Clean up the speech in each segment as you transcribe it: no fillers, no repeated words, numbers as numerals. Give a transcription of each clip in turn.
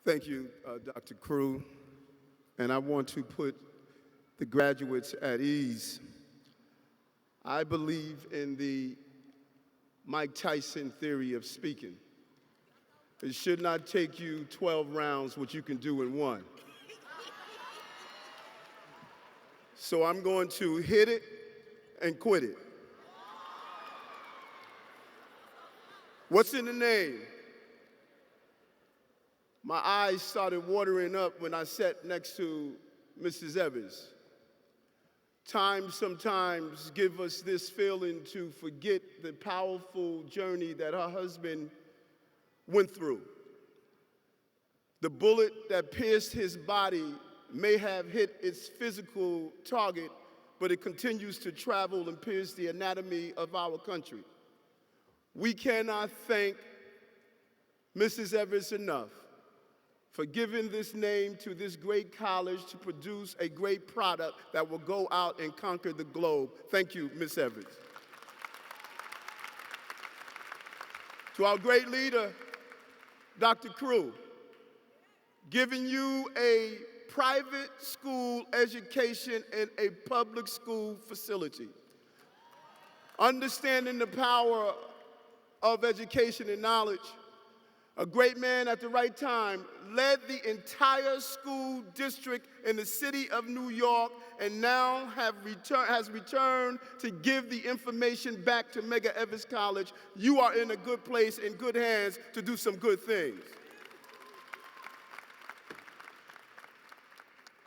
Thank you, Dr. Crew. And I want to put the graduates at ease. I believe in the Mike Tyson theory of speaking. It should not take you 12 rounds, what you can do in one. So I'm going to hit it and quit it. What's in the name? My eyes started watering up when I sat next to Mrs. Evers. Time sometimes give us this feeling to forget the powerful journey that her husband went through. The bullet that pierced his body may have hit its physical target, but it continues to travel and pierce the anatomy of our country. We cannot thank Mrs. Evers enough for giving this name to this great college to produce a great product that will go out and conquer the globe. Thank you, Ms. Evers. To our great leader, Dr. Crew, giving you a private school education in a public school facility. Understanding the power of education and knowledge, a great man at the right time led the entire school district in the city of New York and now has returned to give the information back to Medgar Evers College. You are in a good place, in good hands to do some good things.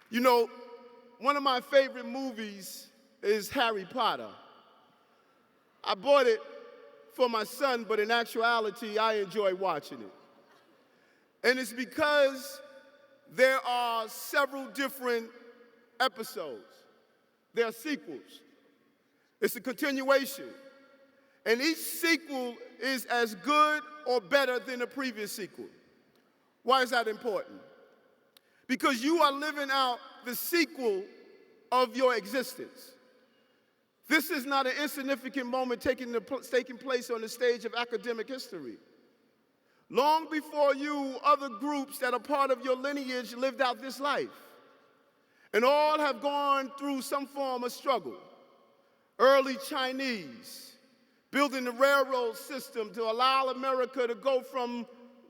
You know, one of my favorite movies is Harry Potter. I bought it for my son, but in actuality, I enjoy watching it. And it's because there are several different episodes. There are sequels. It's a continuation. And each sequel is as good or better than the previous sequel. Why is that important? Because you are living out the sequel of your existence. This is not an insignificant moment taking place on the stage of academic history. Long before you, other groups that are part of your lineage lived out this life. And all have gone through some form of struggle. Early Chinese, building the railroad system to allow America to go from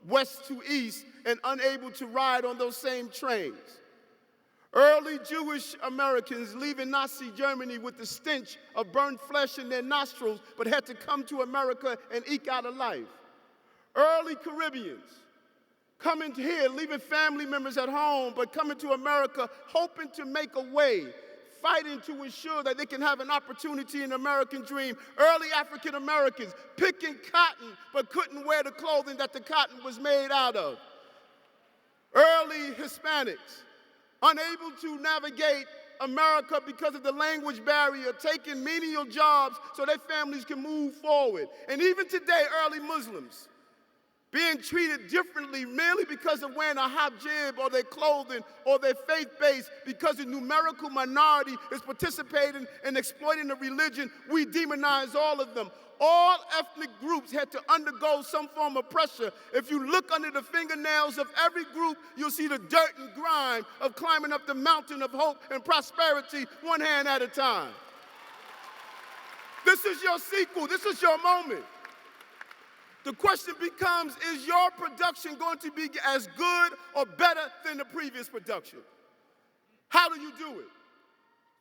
west to east and unable to ride on those same trains. Early Jewish Americans leaving Nazi Germany with the stench of burned flesh in their nostrils, but had to come to America and eke out a life. Early Caribbeans coming here, leaving family members at home, but coming to America, hoping to make a way, fighting to ensure that they can have an opportunity in the American dream. Early African Americans picking cotton, but couldn't wear the clothing that the cotton was made out of. Early Hispanics, unable to navigate America because of the language barrier, taking menial jobs so their families can move forward. And even today, early Muslims being treated differently merely because of wearing a hijab or their clothing or their faith base, because a numerical minority is participating in exploiting the religion. We demonize all of them. All ethnic groups had to undergo some form of pressure. If you look under the fingernails of every group, you'll see the dirt and grime of climbing up the mountain of hope and prosperity one hand at a time. This is your sequel. This is your moment. The question becomes, is your production going to be as good or better than the previous production? How do you do it?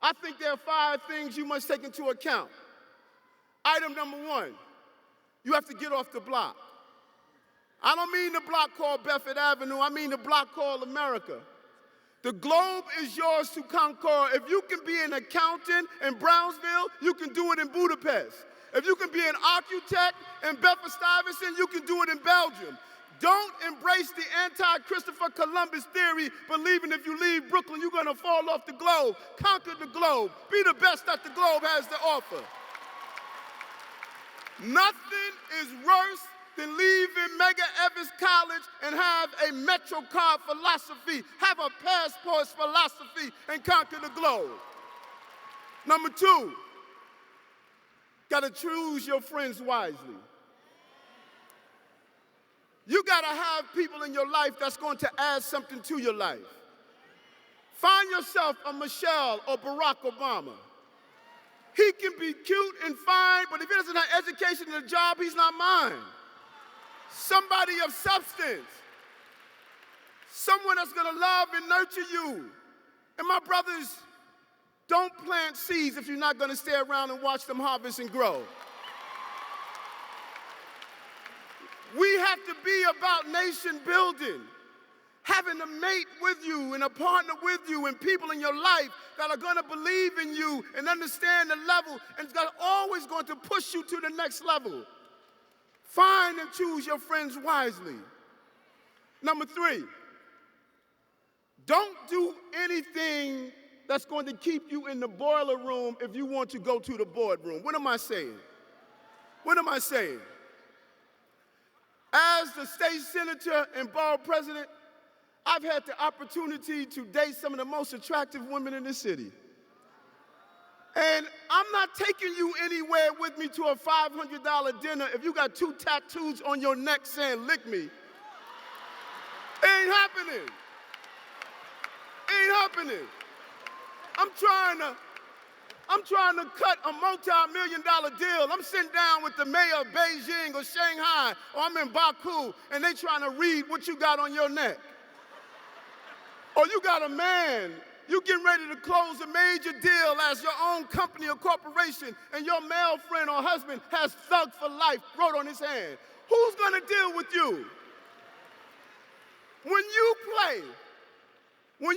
I think there are 5 things you must take into account. Item number 1, you have to get off the block. I don't mean the block called Bedford Avenue, I mean the block called America. The globe is yours to conquer. If you can be an accountant in Brownsville, you can do it in Budapest. If you can be an architect in Bedford-Stuyvesant, you can do it in Belgium. Don't embrace the anti-Christopher Columbus theory, believing if you leave Brooklyn, you're going to fall off the globe. Conquer the globe. Be the best that the globe has to offer. Nothing is worse than leaving Medgar Evers College and have a MetroCard philosophy, have a passport philosophy, and conquer the globe. Number 2, got to choose your friends wisely. You gotta have people in your life that's going to add something to your life. Find yourself a Michelle or Barack Obama. He can be cute and fine, but if he doesn't have education and a job, he's not mine. Somebody of substance. Someone that's gonna love and nurture you. And my brothers, don't plant seeds if you're not gonna stay around and watch them harvest and grow. We have to be about nation building. Having a mate with you and a partner with you and people in your life that are going to believe in you and understand the level and that are always going to push you to the next level. Find and choose your friends wisely. Number 3, don't do anything that's going to keep you in the boiler room if you want to go to the boardroom. What am I saying? What am I saying? As the state senator and borough president, I've had the opportunity to date some of the most attractive women in the city. And I'm not taking you anywhere with me to a $500 dinner if you got 2 tattoos on your neck saying, "Lick me." It ain't happening. It ain't happening. I'm trying to cut a multi-million-dollar deal. I'm sitting down with the mayor of Beijing or Shanghai, or I'm in Baku, and they trying to read what you got on your neck. Or you got a man, you getting ready to close a major deal as your own company or corporation, and your male friend or husband has "Thug for Life" wrote on his hand. Who's gonna deal with you? When you play where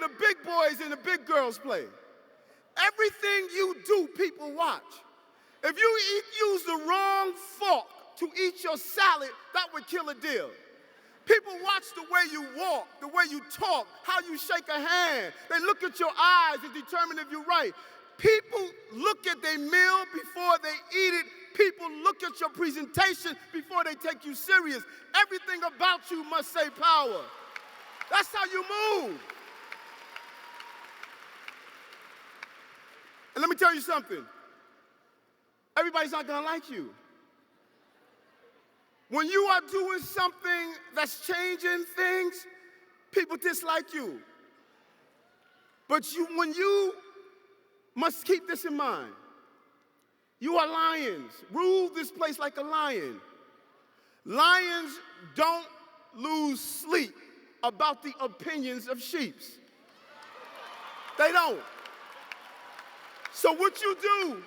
the big boys and the big girls play, everything you do, people watch. If you use the wrong fork to eat your salad, that would kill a deal. People watch the way you walk, the way you talk, how you shake a hand. They look at your eyes and determine if you're right. People look at their meal before they eat it. People look at your presentation before they take you serious. Everything about you must say power. That's how you move. And let me tell you something. Everybody's not gonna like you. When you are doing something that's changing things, people dislike you. But when you must keep this in mind. You are lions. Rule this place like a lion. Lions don't lose sleep about the opinions of sheep. They don't. So what you do,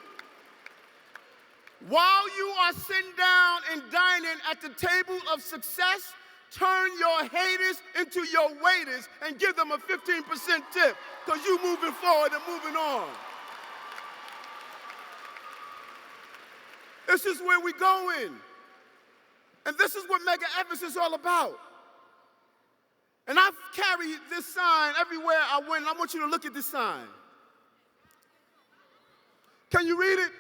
while you are sitting down and dining at the table of success, turn your haters into your waiters and give them a 15% tip, because you're moving forward and moving on. This is where we're going. And this is what Medgar Evers is all about. And I've carried this sign everywhere I went, and I want you to look at this sign. Can you read it?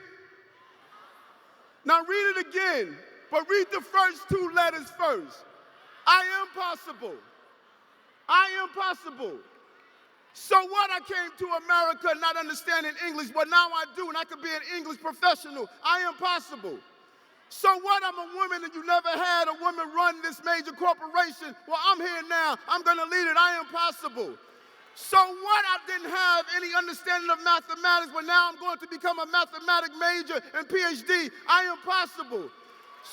Now read it again, but read the first 2 letters first. I am possible. I am possible. So what? I came to America not understanding English, but now I do, and I could be an English professional. I am possible. So what? I'm a woman, and you never had a woman run this major corporation. Well, I'm here now. I'm going to lead it. I am possible. So what? I didn't have any understanding of mathematics, but now I'm going to become a mathematics major and PhD. I am possible.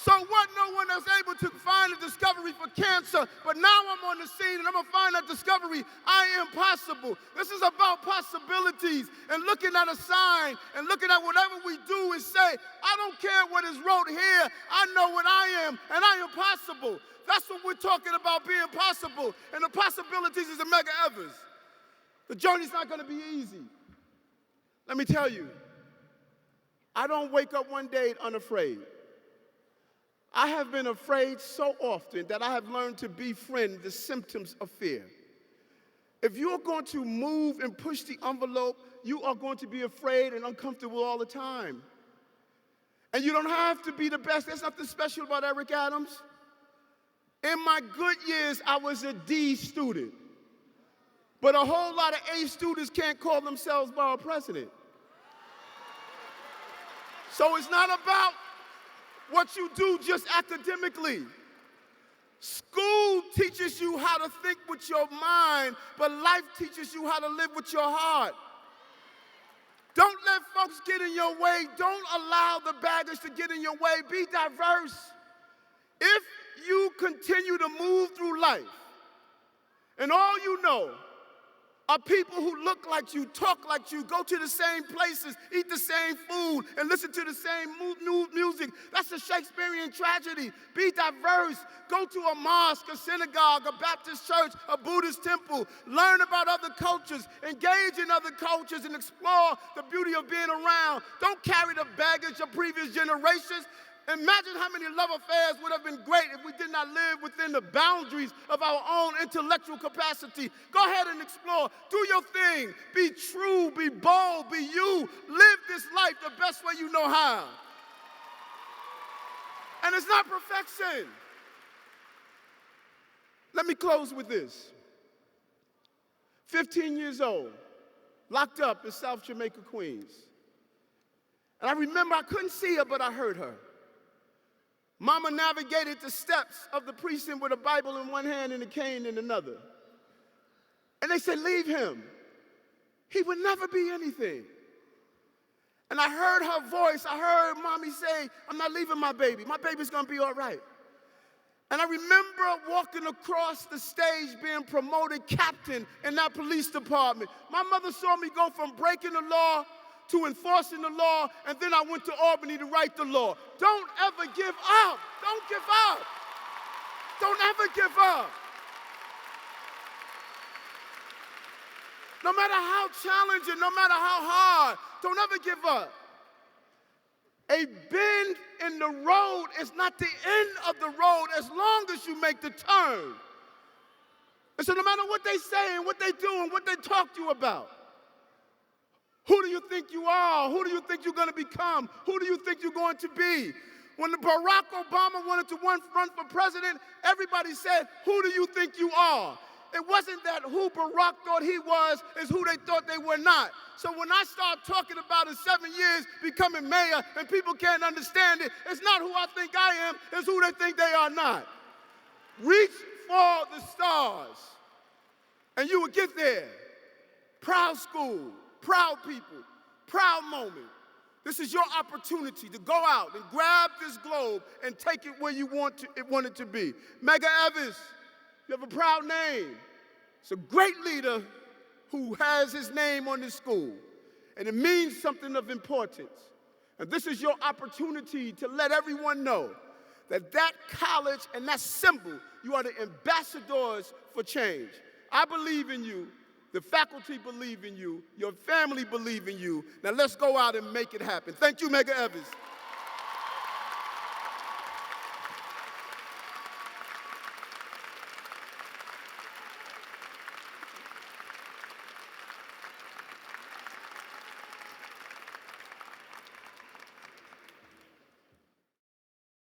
So what? No one was able to find a discovery for cancer, but now I'm on the scene and I'm going to find that discovery. I am possible. This is about possibilities and looking at a sign and looking at whatever we do and say, I don't care what is wrote here. I know what I am, and I am possible. That's what we're talking about, being possible. And the possibilities is a Medgar Evers. The journey's not going to be easy. Let me tell you, I don't wake up one day unafraid. I have been afraid so often that I have learned to befriend the symptoms of fear. If you're going to move and push the envelope, you are going to be afraid and uncomfortable all the time. And you don't have to be the best. There's nothing special about Eric Adams. In my good years, I was a D student. But a whole lot of A students can't call themselves Borough President. So it's not about what you do just academically. School teaches you how to think with your mind, but life teaches you how to live with your heart. Don't let folks get in your way. Don't allow the baggage to get in your way. Be diverse. If you continue to move through life and all you know are people who look like you, talk like you, go to the same places, eat the same food, and listen to the same music, that's a Shakespearean tragedy. Be diverse. Go to a mosque, a synagogue, a Baptist church, a Buddhist temple. Learn about other cultures. Engage in other cultures and explore the beauty of being around. Don't carry the baggage of previous generations. Imagine how many love affairs would have been great if we did not live within the boundaries of our own intellectual capacity. Go ahead and explore. Do your thing. Be true. Be bold. Be you. Live this life the best way you know how. And it's not perfection. Let me close with this. 15 years old, locked up in South Jamaica, Queens. And I remember I couldn't see her, but I heard her. Mama navigated the steps of the precinct with a Bible in one hand and a cane in another. And they said, leave him. He would never be anything. And I heard her voice. I heard Mommy say, I'm not leaving my baby. My baby's going to be all right. And I remember walking across the stage being promoted captain in that police department. My mother saw me go from breaking the law to enforcing the law, and then I went to Albany to write the law. Don't ever give up. Don't give up. Don't ever give up. No matter how challenging, no matter how hard, don't ever give up. A bend in the road is not the end of the road as long as you make the turn. And so no matter what they say and what they do and what they talk to you about, who do you think you are? Who do you think you're going to become? Who do you think you're going to be? When Barack Obama wanted to run for president, everybody said, who do you think you are? It wasn't that who Barack thought he was is who they thought they were not. So when I start talking about in 7 years becoming mayor and people can't understand it, it's not who I think I am, it's who they think they are not. Reach for the stars, and you will get there. Proud school. Proud people, proud moment. This is your opportunity to go out and grab this globe and take it where you want it to be. Medgar Evers, you have a proud name. It's a great leader who has his name on this school, and it means something of importance. And this is your opportunity to let everyone know that that college and that symbol, you are the ambassadors for change. I believe in you. The faculty believe in you. Your family believe in you. Now let's go out and make it happen. Thank you, Medgar Evers.